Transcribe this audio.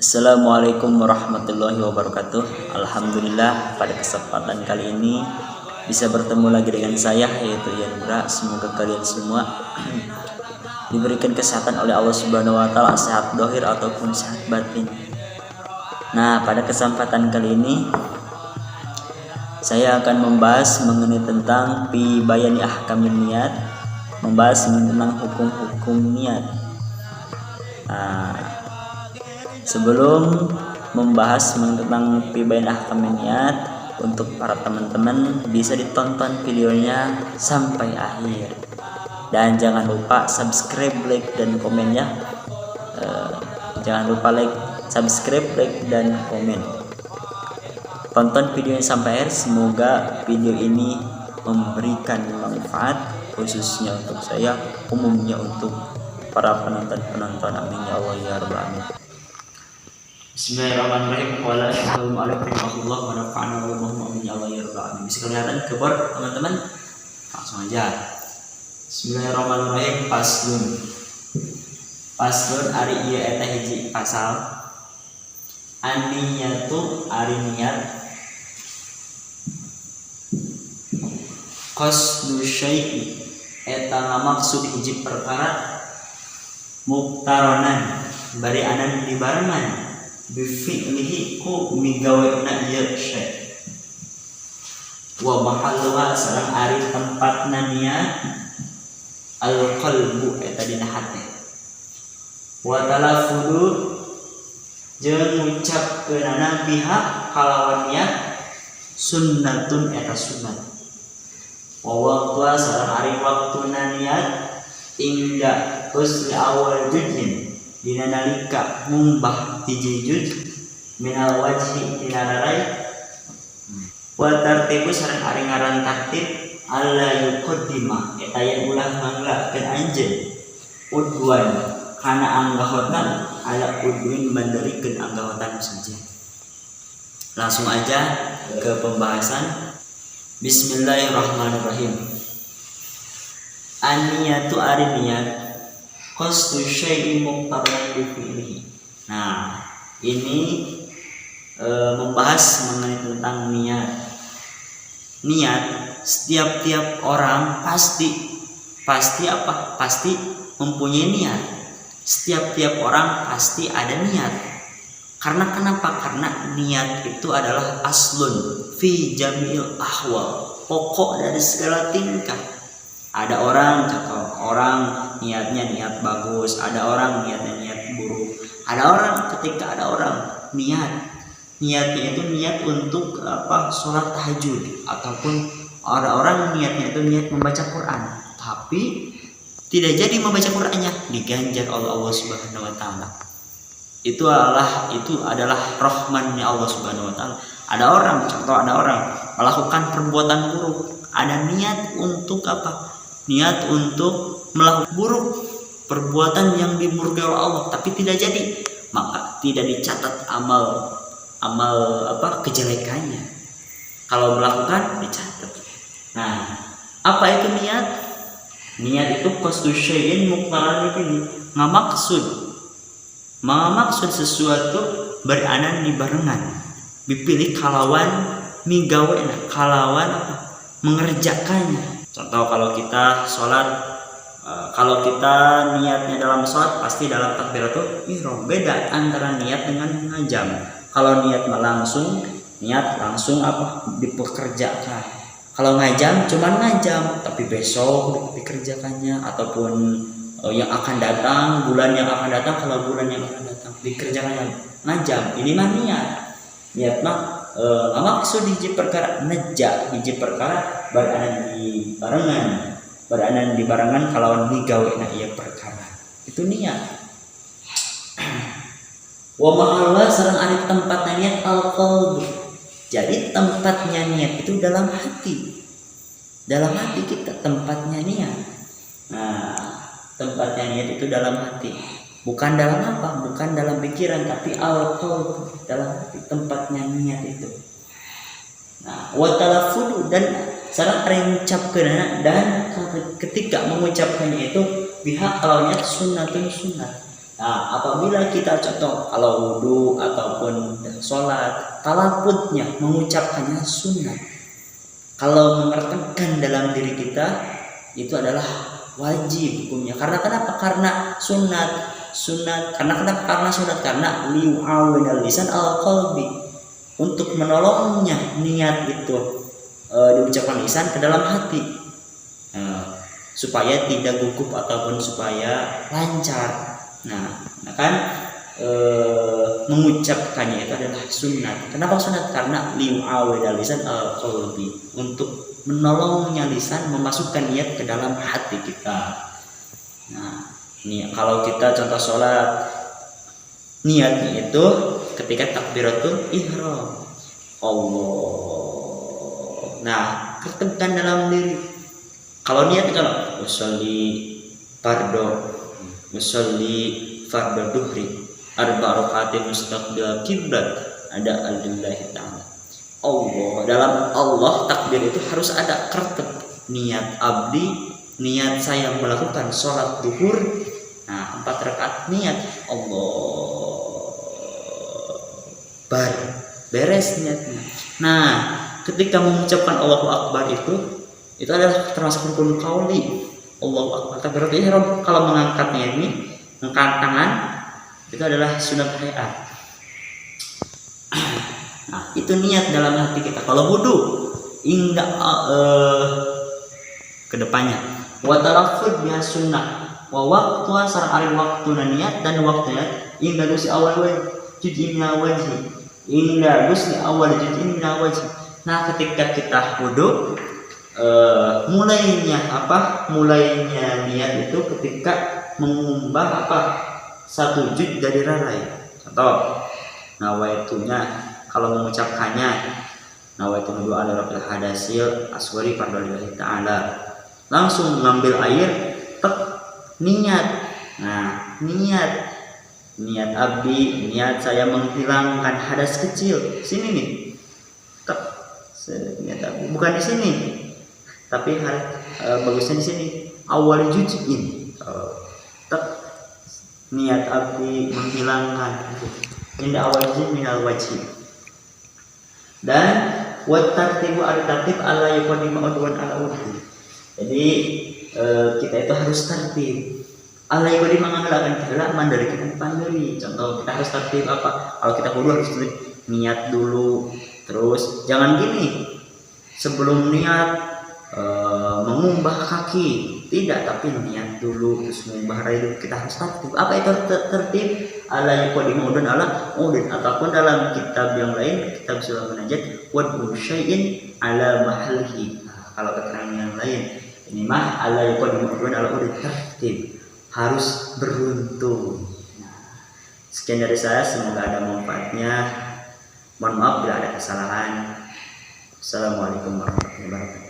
Assalamualaikum warahmatullahi wabarakatuh. Alhamdulillah pada kesempatan kali ini bisa bertemu lagi dengan saya, yaitu Ian Bra. Semoga kalian semua diberikan kesehatan oleh Allah Subhanahu wa taala, sehat dohir ataupun sehat batin. Nah, pada kesempatan kali ini saya akan membahas mengenai tentang fi bayani ahkamin niat, membahas tentang hukum-hukum niat. Sebelum membahas tentang fi bayani ahkamin niat, untuk para teman-teman bisa ditonton videonya sampai akhir. Dan jangan lupa subscribe, like, dan komen ya. Jangan lupa like, subscribe, like, dan komen. Tonton videonya sampai akhir. Semoga video ini memberikan manfaat, khususnya untuk saya, umumnya untuk para penonton. Amin ya Allah ya rabbal alamin. Bismillahirrahmanirrahim. Assalamualaikum warahmatullahi wabarakatuh. Amin ya Allah ya rabbal alamin. Bisa kelihatan keyboard teman-teman? Langsung aja. Bismillahirrahmanirrahim. Paslun ari ieu eta hiji pasal. An-niyatu ari niat. Qasdu syai'i eta ngamaksud hiji perkara muktaronan bari anan dibarengan bifi'lihi ku migaweuna ieu syai'. Wa mahalluha sareng ari tempatna niat al-qalbu eta dina hate. Wa talaffudu jeung ngucapkeunana biha kalawan niat sunnatun eta sunnat. Wa waqtu sareng ari waktuna niat inda husni awal juzin dina nalika mumbah hiji juz minal wajhi dina rarai. Wa tartibu sareng ari ngaran tartib alla yuqaddima eta yen ulah manglakeun anjeun udwan kana anggahotan ala udwin mandarikeun anggahotan saja. Langsung aja ke pembahasan. Bismillahirrahmanirrahim. An-niyatu ari niat qasdu syai'in muqtaran bi fi'lihi. Nah, ini membahas mengenai tentang niat. Niat setiap orang pasti apa? Pasti mempunyai niat. Setiap orang pasti ada niat. Karena kenapa? Karena niat itu adalah aslun fi jamil ahwal, pokok dari segala tingkah. Ada orang niatnya niat bagus, ada orang niatnya niat buruk. Ketika ada orang niatnya itu niat untuk sholat tahajud, ataupun ada orang niatnya itu niat membaca Quran, tapi tidak jadi membaca Qurannya, diganjar oleh Allah Subhanahu wa taala. Itu adalah rahmannya Allah Subhanahu wa taala. Ada orang melakukan perbuatan buruk, ada niat untuk apa? Niat untuk melakukan buruk, perbuatan yang dimurkai oleh Allah, tapi tidak jadi, maka tidak dicatat amal kejelekannya. Kalau melakukan dicatat. Nah, apa itu niat? Niat itu qasdu syai'in muqtaran ini, ngamaksud sesuatu beranan dibarengan, dipilih kalawan migawena, kalawan mengerjakannya. Contoh, kalau kita sholat, kalau kita niatnya dalam sholat pasti dalam takbiratul ihram. Beda antara niat dengan ngajam. Kalau niat langsung dipekerjakan. Kalau ngajam cuma ngajam, tapi besok dikerjakannya, ataupun yang akan datang, bulan yang akan datang, kalau bulan yang akan datang dikerjakannya ngajam. Ini mah niat mah maksud hiji perkara neja, hiji perkara beranan dibarengan kalawan migawena ieu perkara. Itu niat. Wa mahalla sareng ari tempatna niat al-qalb. Jadi tempatnya niat itu dalam hati. Dalam hati kita tempatnya niat. Nah, tempatnya niat itu dalam hati. Bukan dalam apa? Bukan dalam pikiran, tapi al-qalb, dalam hati tempatnya niat itu. Nah, wa talaffudu dan sareng ari ngucapkeunana, dan ketika mengucapkannya itu biha kalau niat sunnatun sunnat. Nah, apabila kita contoh kalau wudhu ataupun sholat, talafuznya mengucapkannya sunat. Kalau mengerti dalam diri kita itu adalah wajib hukumnya. Karena kenapa? Karena sunat. Karena kenapa? Karena sunat. Karena li'awinal lisan al qalbi, untuk menolongnya niat itu diucapkan lisan ke dalam hati, supaya tidak gugup ataupun supaya lancar. Nah kan mengucapkannya itu adalah sunat. Kenapa sunat? Karena li'awinal lisan al qalbi, untuk menolongnya lisan memasukkan niat ke dalam hati kita. Nah, ini kalau kita contoh sholat, niatnya itu ketika takbiratul ihram, Allah. Nah, ketebkan dalam diri. Kalau niat kalau usolli fardo duhri arba rakaat mustaqbil kiblat, ada alillahi ta'ala. Allah, dalam Allah takbir itu harus ada kertep niat abdi, niat saya melakukan sholat duhur. Nah, 4 rakaat niat Allah beres niatnya. Nah, ketika mengucapkan Allahu Akbar itu adalah termasuk rukun qauli. Allahu Akbar takbiratul ihram. Kalau mengangkatnya ini, mengangkat tangan itu adalah sunat hayat. Nah, itu niat dalam hati kita. Kalau wudu hingga kedepannya wa talaffuz biha sunnah wa waqtu asar al waktu niat, dan waktunya hingga dosi awal juz'i min wajhi, hingga dosi awal juz'i min wajhi. Nah, ketika kita wudu mulainya niat itu ketika mengubah satu juz dari rarai. Contoh nawaitunya, kalau mengucapkannya nawaitu doa rabbil hadasil aswari fardholillahi ta'ala, langsung ngambil air, niat. Nah, niat abdi, niat saya menghilangkan hadas kecil. Sini nih, niat abdi bukan di sini, tapi bagusnya di sini awal juz'in. Niat abdi menghilangkan inda awal juz'in minal wajib. Dan wa tartibu al-tartib ala yuqaddimu udwan ala udhi. Jadi kita itu harus tertib. Allah yang mengambilkan kehalaman dari kita pandiri. Contoh, kita harus tertib apa? Kalau kita wudu harus niat dulu. Terus jangan gini, sebelum niat mengumbah kaki, tidak, tapi niat dulu terus mengumbah rai. Kita harus tertib. Apa itu tertib? Allah yuqaddimu udwan ala udhin. Ataupun dalam kitab yang lain, kitab Sulaiman Munajat, wad'u syai'in ala mahallihi. Kalau keterangan yang lain, ini mah Allah yuqaddimu udwan ala udhin, tertib, harus beruntung. Sekian dari saya, semoga ada manfaatnya. Mohon maaf bila ada kesalahan. Assalamualaikum warahmatullahi wabarakatuh.